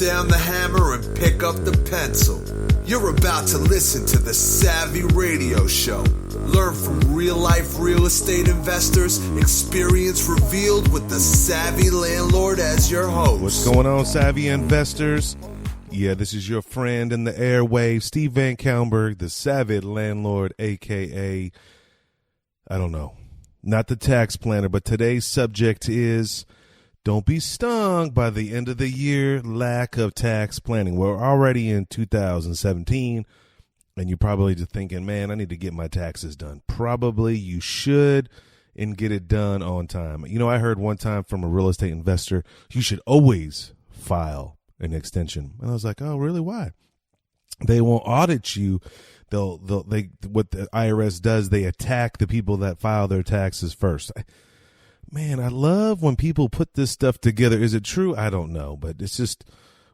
down the hammer and pick up the pencil. You're about to listen to the Savvy Radio Show. Learn from real-life real estate investors, experience revealed with the Savvy Landlord as your host. What's going on, Savvy investors? Yeah, this is your friend in the airwaves, Steve Van Kalmberg, the Savvy Landlord, a.k.a., I don't know, not the tax planner, but today's subject is don't be stung by the end of the year lack of tax planning. We're already in 2017, and you're probably just thinking, man, I need to get my taxes done. Probably you should and get it done on time. You know, I heard one time from a real estate investor, you should always file an extension. And I was like, oh, really? Why? They won't audit you. What the IRS does, they attack the people that file their taxes first. Man, I love when people put this stuff together. Is it true? I don't know, but it's just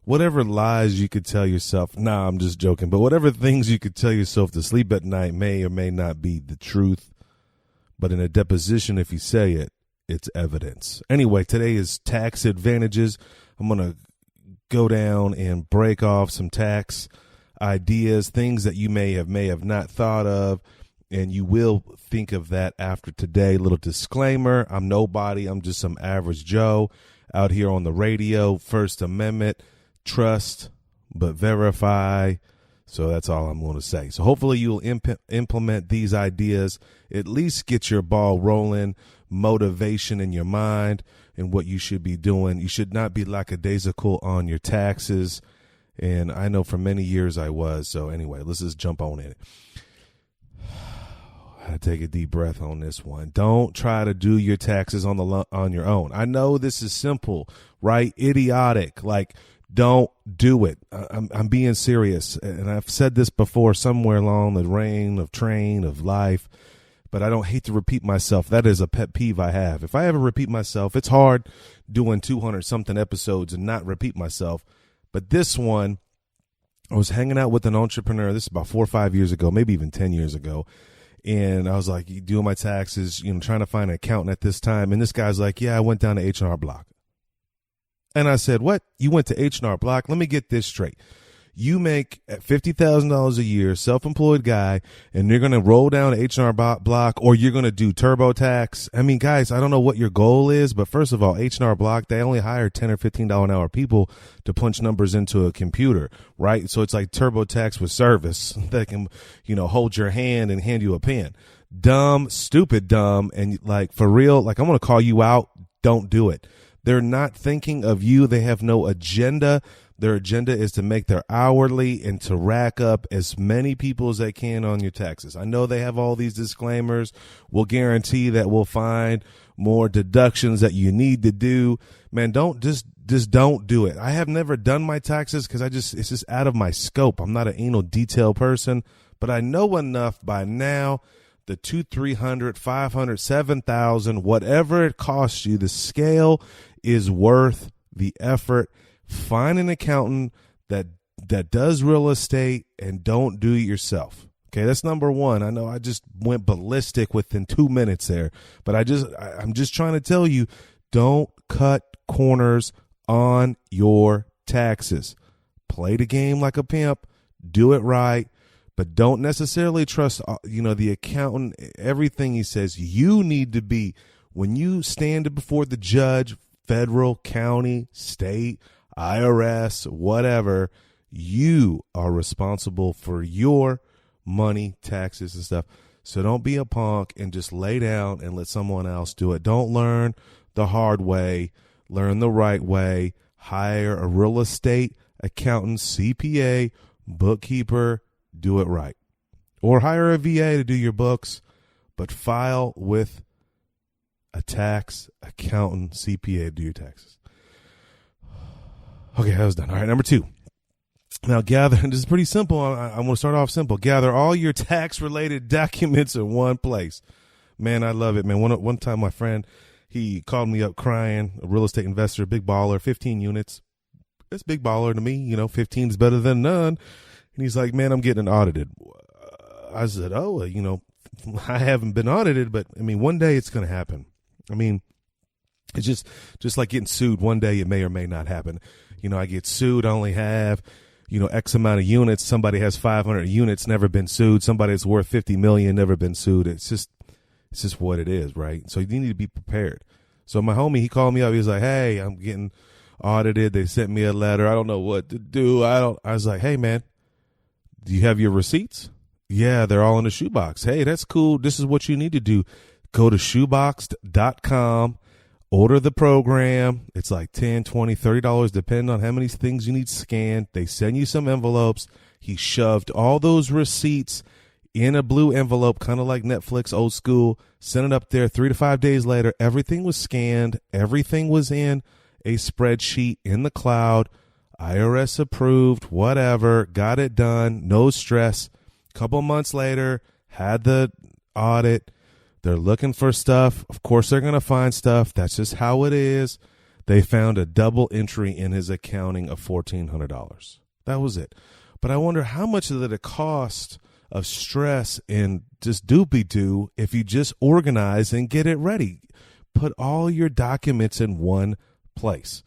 whatever lies you could tell yourself. Nah, I'm just joking. But whatever things you could tell yourself to sleep at night may or may not be the truth. But in a deposition, if you say it, it's evidence. Anyway, today is tax advantages. I'm going to go down and break off some tax ideas, things that you may have not thought of, and you will think of that after today. Little disclaimer, I'm nobody. I'm just some average Joe out here on the radio. First Amendment, trust but verify. So that's all I'm going to say. So hopefully you'll implement these ideas, at least get your ball rolling, motivation in your mind and what you should be doing. You should not be lackadaisical on your taxes. And I know for many years I was. So anyway, let's just jump on in it. I take a deep breath on this one. Don't try to do your taxes on your own. I know this is simple, right? Idiotic. Like, don't do it. I'm being serious. And I've said this before somewhere along the train of life, but I don't hate to repeat myself. That is a pet peeve I have. If I ever repeat myself, it's hard doing 200 something episodes and not repeat myself. But this one, I was hanging out with an entrepreneur. This is about 4 or 5 years ago, maybe even 10 years ago. And I was like, doing my taxes, trying to find an accountant at this time. And this guy's like, yeah, I went down to H&R Block. And I said, what? You went to H&R Block? Let me get this straight. You make $50,000 a year, self-employed guy, and you're going to roll down to H&R Block, or you're going to do TurboTax. I mean, guys, I don't know what your goal is, but first of all, H&R Block, they only hire $10 or $15 an hour people to punch numbers into a computer, right? So it's like TurboTax with service that can, hold your hand and hand you a pen. Dumb, stupid dumb, and like for real, like I'm going to call you out. Don't do it. They're not thinking of you. They have no agenda. Their agenda is to make their hourly and to rack up as many people as they can on your taxes. I know they have all these disclaimers. We'll guarantee that we'll find more deductions that you need to do. Man, don't just don't do it. I have never done my taxes because it's just out of my scope. I'm not an anal detail person, but I know enough by now. The $200, $300, $500, $7,000, whatever it costs you, the scale is worth the effort. Find an accountant that does real estate and don't do it yourself. Okay, that's number one. I know I just went ballistic within 2 minutes there, but I'm just trying to tell you, don't cut corners on your taxes. Play the game like a pimp. Do it right. But don't necessarily trust, the accountant, everything he says. You need to be, when you stand before the judge, federal, county, state, IRS, whatever, you are responsible for your money, taxes, and stuff. So don't be a punk and just lay down and let someone else do it. Don't learn the hard way. Learn the right way. Hire a real estate accountant, CPA, bookkeeper. Do it right. Or hire a VA to do your books, but file with a tax accountant, CPA to do your taxes. Okay, that was done. All right, number 2. Now gather, and this is pretty simple. I'm going to start off simple. Gather all your tax-related documents in one place. Man, I love it, man. One time my friend, he called me up crying, a real estate investor, big baller, 15 units. It's big baller to me. 15 is better than none. And he's like, man, I'm getting audited. I said, I haven't been audited, but, one day it's going to happen. It's just like getting sued. One day it may or may not happen. I get sued. I only have, X amount of units. Somebody has 500 units, never been sued. Somebody that's worth 50 million, never been sued. It's just what it is, right? So you need to be prepared. So my homie, he called me up. He was like, hey, I'm getting audited. They sent me a letter. I don't know what to do. I was like, hey, man, do you have your receipts? Yeah, they're all in the shoebox. Hey, that's cool. This is what you need to do. Go to shoebox.com. Order the program. It's like $10, $20, $30, depending on how many things you need scanned. They send you some envelopes. He shoved all those receipts in a blue envelope, kind of like Netflix, old school. Sent it up there 3 to 5 days later. Everything was scanned. Everything was in a spreadsheet in the cloud. IRS approved, whatever. Got it done. No stress. Couple months later, had the audit. They're looking for stuff. Of course, they're going to find stuff. That's just how it is. They found a double entry in his accounting of $1,400. That was it. But I wonder how much did it cost of stress and just doopy-doo if you just organize and get it ready. Put all your documents in one place.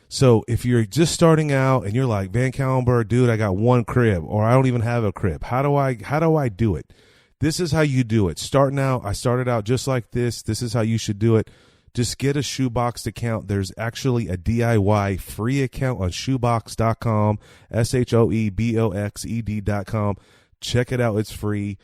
So if you're just starting out and you're like, Van Kallenberg, dude, I got one crib, or I don't even have a crib. How do I do it? This is how you do it. I started out just like this. This is how you should do it. Just get a Shoebox account. There's actually a DIY free account on shoebox.com, shoeboxed.com. Check it out. It's free.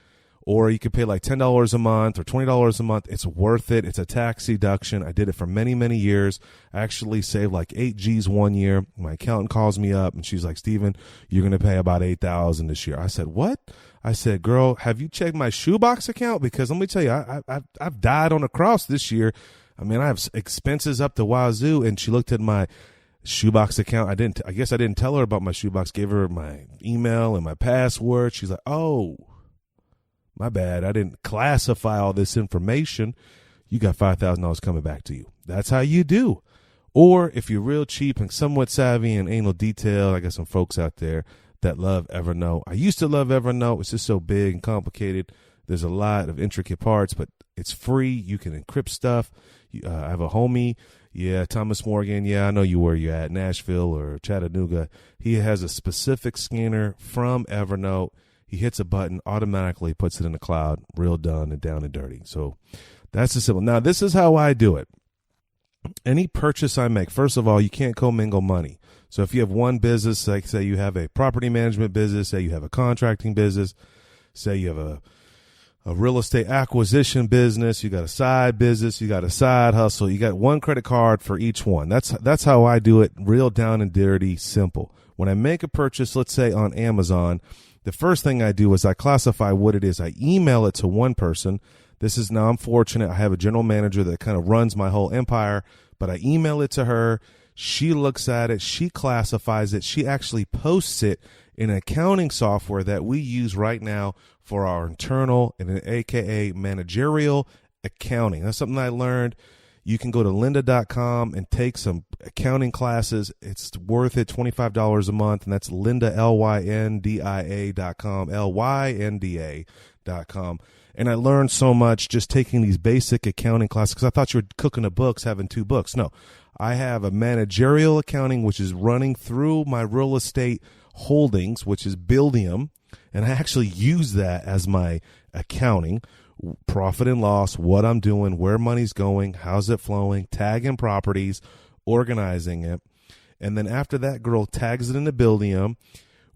Or you can pay like $10 a month or $20 a month. It's worth it. It's a tax deduction. I did it for many, many years. I actually saved like 8 G's one year. My accountant calls me up and she's like, Steven, you're going to pay about $8,000 this year. I said, what? I said, girl, have you checked my Shoebox account? Because let me tell you, I've died on a cross this year. I mean, I have expenses up the wazoo. And she looked at my Shoebox account. I guess I didn't tell her about my Shoebox. Gave her my email and my password. She's like, oh, my bad. I didn't classify all this information. You got $5,000 coming back to you. That's how you do. Or if you're real cheap and somewhat savvy and anal detail, I got some folks out there that love Evernote. I used to love Evernote. It's just so big and complicated. There's a lot of intricate parts, but it's free. You can encrypt stuff. I have a homie. Yeah, Thomas Morgan. Yeah, I know you where you're at, Nashville or Chattanooga. He has a specific scanner from Evernote. He hits a button, automatically puts it in the cloud, real done and down and dirty. So that's the simple. Now, this is how I do it. Any purchase I make, first of all, you can't commingle money. So if you have one business, like say you have a property management business, say you have a contracting business, say you have a real estate acquisition business, you got a side business, you got a side hustle, you got one credit card for each one. That's how I do it, real down and dirty, simple. When I make a purchase, let's say on Amazon, the first thing I do is I classify what it is. I email it to one person. Now I'm fortunate. I have a general manager that kind of runs my whole empire, but I email it to her. She looks at it. She classifies it. She actually posts it in accounting software that we use right now for our internal and AKA managerial accounting. That's something I learned. You can go to lynda.com and take some accounting classes. It's worth it, $25 a month, and that's Lynda, LYNDIA.com, LYNDA.com. And I learned so much just taking these basic accounting classes because I thought you were cooking the books, having 2 books. No, I have a managerial accounting, which is running through my real estate holdings, which is Buildium, and I actually use that as my accounting. Profit and loss, what I'm doing, where money's going, how's it flowing, tagging properties, organizing it. And then after that girl tags it in the Buildium,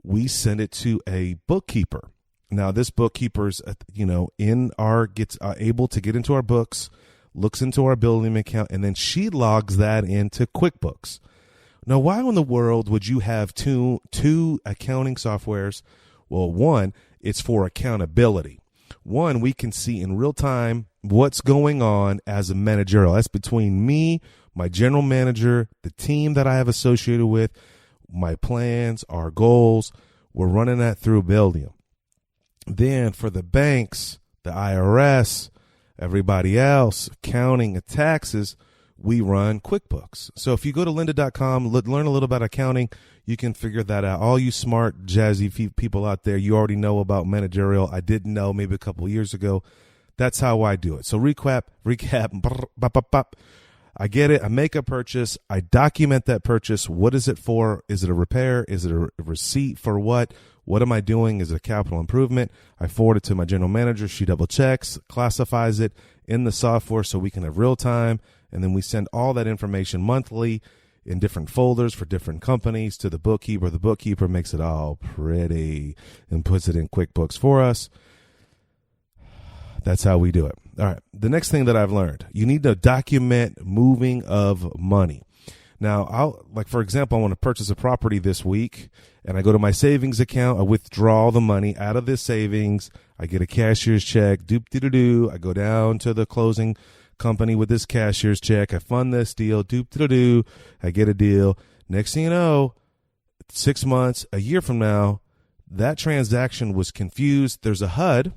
we send it to a bookkeeper. Now this bookkeeper's, gets able to get into our books, looks into our Buildium account, and then she logs that into QuickBooks. Now, why in the world would you have two accounting softwares? Well, one, it's for accountability. One, we can see in real time what's going on as a managerial. That's between me, my general manager, the team that I have associated with, my plans, our goals. We're running that through Buildium. Then for the banks, the IRS, everybody else, accounting and taxes, we run QuickBooks. So if you go to lynda.com, learn a little about accounting, you can figure that out. All you smart, jazzy people out there, you already know about managerial. I didn't know maybe a couple of years ago. That's how I do it. So recap. I get it. I make a purchase. I document that purchase. What is it for? Is it a repair? Is it a receipt for what? What am I doing? Is it a capital improvement? I forward it to my general manager. She double checks, classifies it in the software so we can have real time. And then we send all that information monthly in different folders for different companies to the bookkeeper. The bookkeeper makes it all pretty and puts it in QuickBooks for us. That's how we do it. All right. The next thing that I've learned, you need to document moving of money. Now, for example, I want to purchase a property this week, and I go to my savings account. I withdraw the money out of this savings. I get a cashier's check. Doop-de-doo-doo. I go down to the closing company with this cashier's check. I fund this deal. Doop-de-doo-doo. I get a deal. Next thing you know, 6 months, a year from now, that transaction was confused. There's a HUD.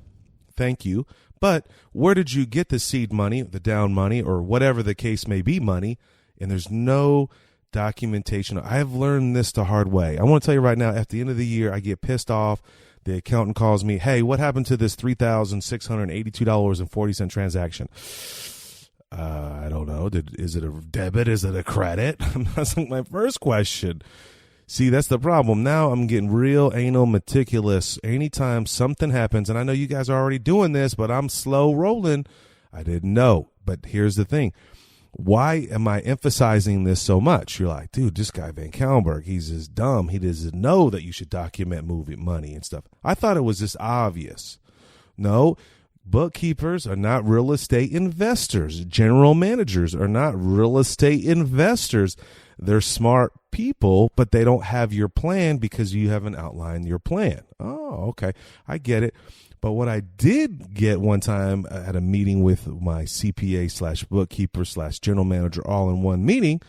Thank you. But where did you get the seed money, the down money, or whatever the case may be money? And there's no documentation. I've learned this the hard way. I want to tell you right now, at the end of the year, I get pissed off. The accountant calls me, hey, what happened to this $3,682.40 transaction? I don't know. Is it a debit? Is it a credit? That's like my first question. See, that's the problem. Now I'm getting real anal meticulous. Anytime something happens, and I know you guys are already doing this, but I'm slow rolling. I didn't know. But here's the thing. Why am I emphasizing this so much? You're like, dude, this guy Van Kallenberg, he's just dumb. He doesn't know that you should document moving money and stuff. I thought it was just obvious. No, bookkeepers are not real estate investors. General managers are not real estate investors. They're smart people, but they don't have your plan because you haven't outlined your plan. Oh, okay. I get it. But what I did get one time at a meeting with my CPA / bookkeeper / general manager all in one meeting,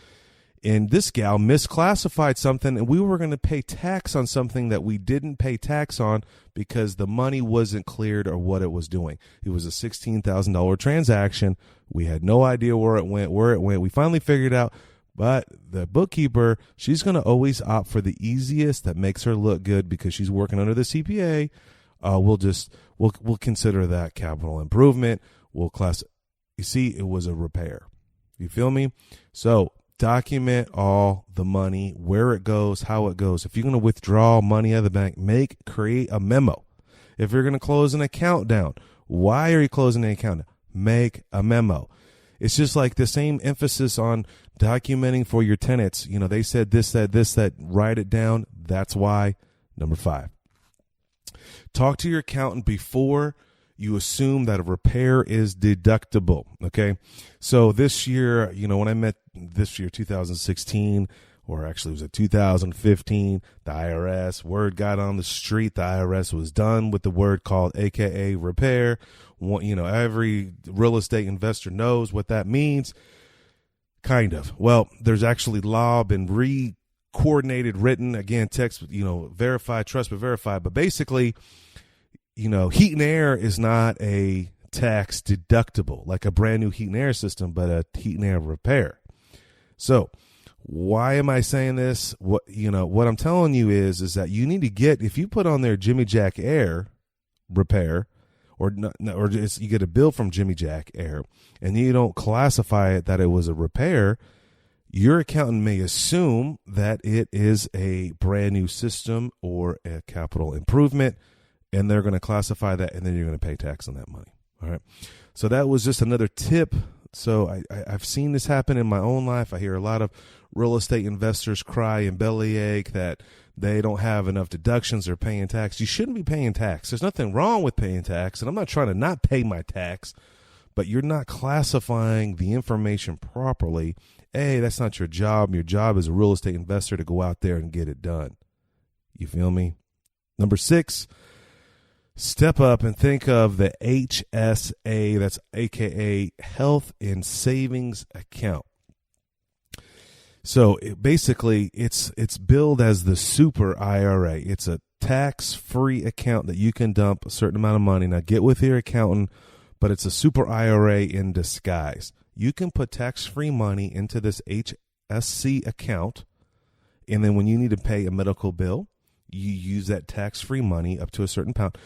and this gal misclassified something, and we were going to pay tax on something that we didn't pay tax on because the money wasn't cleared or what it was doing. It was a $16,000 transaction. We had no idea where it went. We finally figured out. But the bookkeeper, she's going to always opt for the easiest that makes her look good because she's working under the CPA. We'll consider that capital improvement. You see, it was a repair. You feel me? So document all the money, where it goes, how it goes. If you're going to withdraw money out of the bank, create a memo. If you're going to close an account down, why are you closing the account down? Make a memo. It's just like the same emphasis on documenting for your tenants. You know, they said this, that, write it down. That's why. Number 5. Talk to your accountant before you assume that a repair is deductible. Okay. So this year, when I met this year, 2016, or actually it was 2015, the IRS, word got on the street. The IRS was done with the word called AKA repair. Every real estate investor knows what that means. Kind of. Well, there's actually law been coordinated, written, again, text, verify, trust but verify. But basically, heat and air is not a tax deductible, like a brand new heat and air system, but a heat and air repair. So why am I saying this? What I'm telling you is that you need to if you put on there Jimmy Jack Air repair, or you get a bill from Jimmy Jack Air, and you don't classify it that it was a repair, your accountant may assume that it is a brand new system or a capital improvement, and they're going to classify that, and then you're going to pay tax on that money. All right. So that was just another tip. So I've seen this happen in my own life. I hear a lot of real estate investors cry and bellyache that they don't have enough deductions or paying tax. You shouldn't be paying tax. There's nothing wrong with paying tax, and I'm not trying to not pay my tax, but you're not classifying the information properly. Hey, that's not your job. Your job as a real estate investor to go out there and get it done. You feel me? Number 6, step up and think of the HSA, that's AKA Health and Savings Account. So basically, it's billed as the super IRA. It's a tax-free account that you can dump a certain amount of money. Now, get with your accountant, but it's a super IRA in disguise. You can put tax-free money into this HSC account, and then when you need to pay a medical bill, you use that tax-free money up to a certain amount.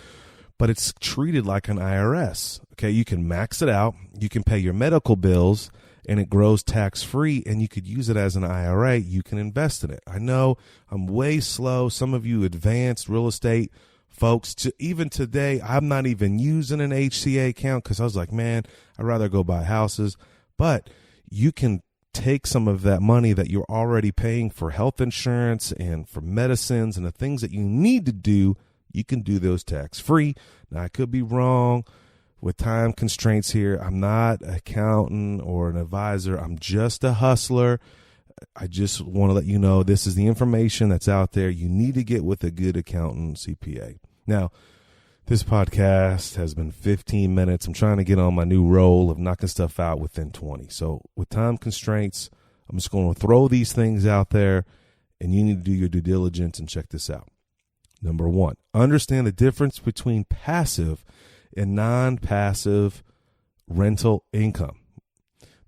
But it's treated like an IRS. Okay, you can max it out. You can pay your medical bills, and it grows tax-free and you could use it as an IRA, you can invest in it. I know I'm way slow. Some of you advanced real estate folks, even today, I'm not even using an HCA account because I was like, man, I'd rather go buy houses. But you can take some of that money that you're already paying for health insurance and for medicines and the things that you need to do, you can do those tax-free. Now, I could be wrong with time constraints here. I'm not an accountant or an advisor. I'm just a hustler. I just want to let you know this is the information that's out there. You need to get with a good accountant, CPA. Now, this podcast has been 15 minutes. I'm trying to get on my new roll of knocking stuff out within 20. So with time constraints, I'm just going to throw these things out there, and you need to do your due diligence and check this out. Number one, understand the difference between passive and non-passive rental income.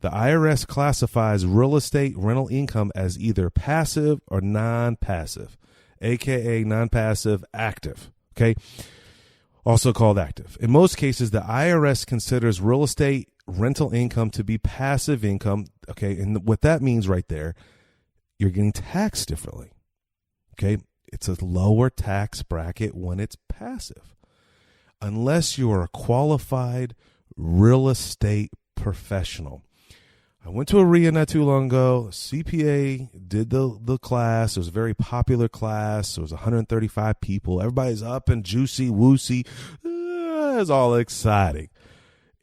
The IRS classifies real estate rental income as either passive or non-passive, aka non-passive active, okay? Also called active. In most cases, the IRS considers real estate rental income to be passive income, okay? And what that means right there, you're getting taxed differently, okay? It's a lower tax bracket when it's passive, unless you are a qualified real estate professional. I went to a RIA not too long ago. CPA did the class. It was a very popular class. It was 135 people. Everybody's up and juicy, woosy. It's all exciting.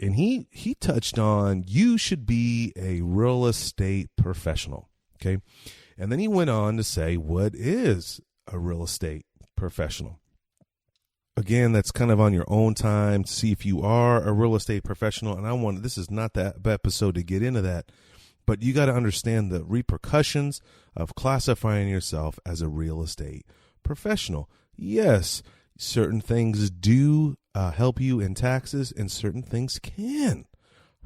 And he touched on you should be a real estate professional, okay? And then he went on to say, what is a real estate professional? Again, that's kind of on your own time to see if you are a real estate professional. And this is not that episode to get into that, but you got to understand the repercussions of classifying yourself as a real estate professional. Yes, certain things do help you in taxes, and certain things can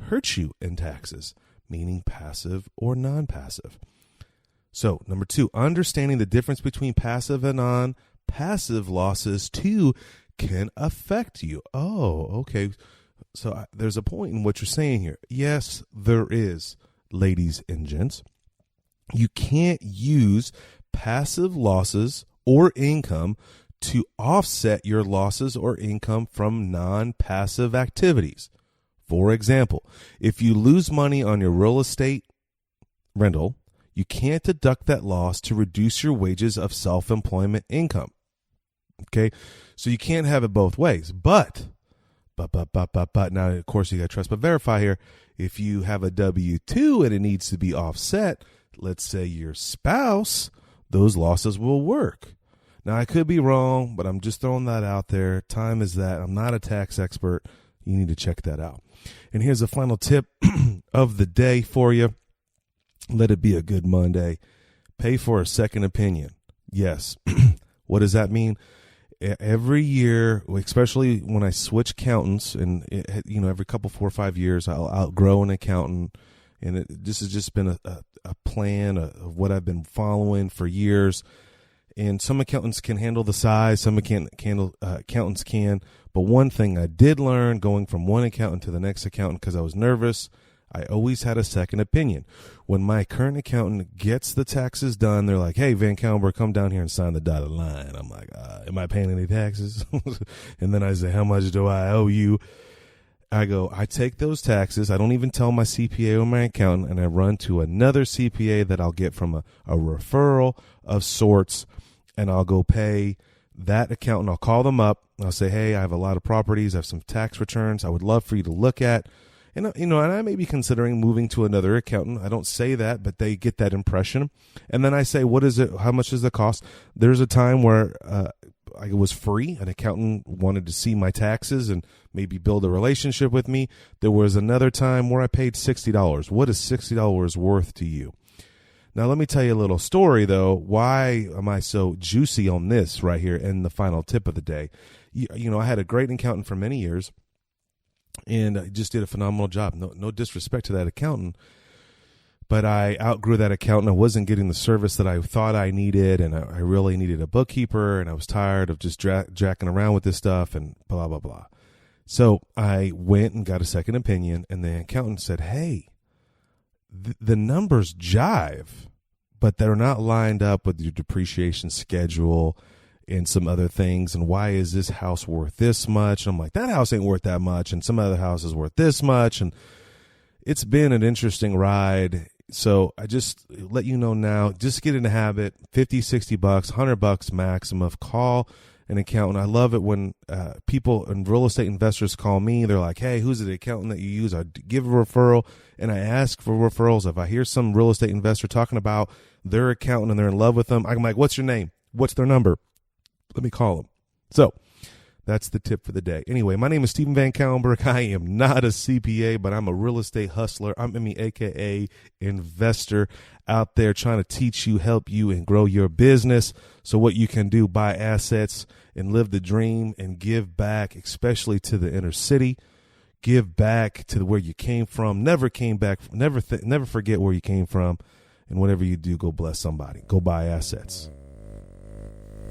hurt you in taxes, meaning passive or non-passive. So, number two, understanding the difference between passive and non-passive losses too can affect you. Oh, okay. So there's a point in what you're saying here. Yes, there is, ladies and gents. You can't use passive losses or income to offset your losses or income from non-passive activities. For example, if you lose money on your real estate rental, you can't deduct that loss to reduce your wages of self-employment income. Okay, so you can't have it both ways. But now, of course, you got to trust but verify here. If you have a W-2 and it needs to be offset, let's say your spouse, those losses will work. Now, I could be wrong, but I'm just throwing that out there. Time is that. I'm not a tax expert. You need to check that out. And here's a final tip of the day for you. Let it be a good Monday. Pay for a second opinion. Yes. What does that mean? Every year, especially when I switch accountants, and every couple 4 or 5 years, I'll outgrow an accountant, and this has just been a plan of what I've been following for years. And some accountants can handle the size, some accountants can. But one thing I did learn going from one accountant to the next accountant, because I was nervous, I always had a second opinion. When my current accountant gets the taxes done, they're like, hey, Van Callenberg, come down here and sign the dotted line. I'm like, am I paying any taxes? And then I say, how much do I owe you? I go, I take those taxes. I don't even tell my CPA or my accountant, and I run to another CPA that I'll get from a referral of sorts, and I'll go pay that accountant. I'll call them up. I'll say, hey, I have a lot of properties. I have some tax returns I would love for you to look at. And, and I may be considering moving to another accountant. I don't say that, but they get that impression. And then I say, what is it? How much is the cost? There's a time where it was free. An accountant wanted to see my taxes and maybe build a relationship with me. There was another time where I paid $60. What is $60 worth to you? Now, let me tell you a little story, though. Why am I so juicy on this right here in the final tip of the day? I had a great accountant for many years, and I just did a phenomenal job. No disrespect to that accountant, but I outgrew that accountant. I wasn't getting the service that I thought I needed, and I really needed a bookkeeper, and I was tired of just jacking around with this stuff and blah, blah, blah. So I went and got a second opinion, and the accountant said, hey, the numbers jive, but they're not lined up with your depreciation schedule and some other things. And why is this house worth this much? And I'm like, that house ain't worth that much. And some other house is worth this much. And it's been an interesting ride. So I just let you know now, just get in the habit, $50, $60, $100 maximum. Call an accountant. I love it when people and real estate investors call me. They're like, hey, who's the accountant that you use? I give a referral, and I ask for referrals. If I hear some real estate investor talking about their accountant and they're in love with them, I'm like, what's your name? What's their number? Let me call them. So that's the tip for the day. Anyway, my name is Stephen Van Kallenberg. I am not a CPA, but I'm a real estate hustler. I'm AKA investor out there trying to teach you, help you, and grow your business. So what you can do, buy assets and live the dream and give back, especially to the inner city. Give back to where you came from. Never came back. Never forget where you came from. And whatever you do, go bless somebody. Go buy assets.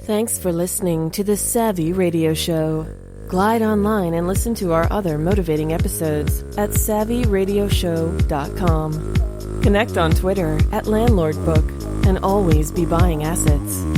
Thanks for listening to the Savvy Radio Show. Glide online and listen to our other motivating episodes at savvyradioshow.com. Connect on Twitter at LandlordBook and always be buying assets.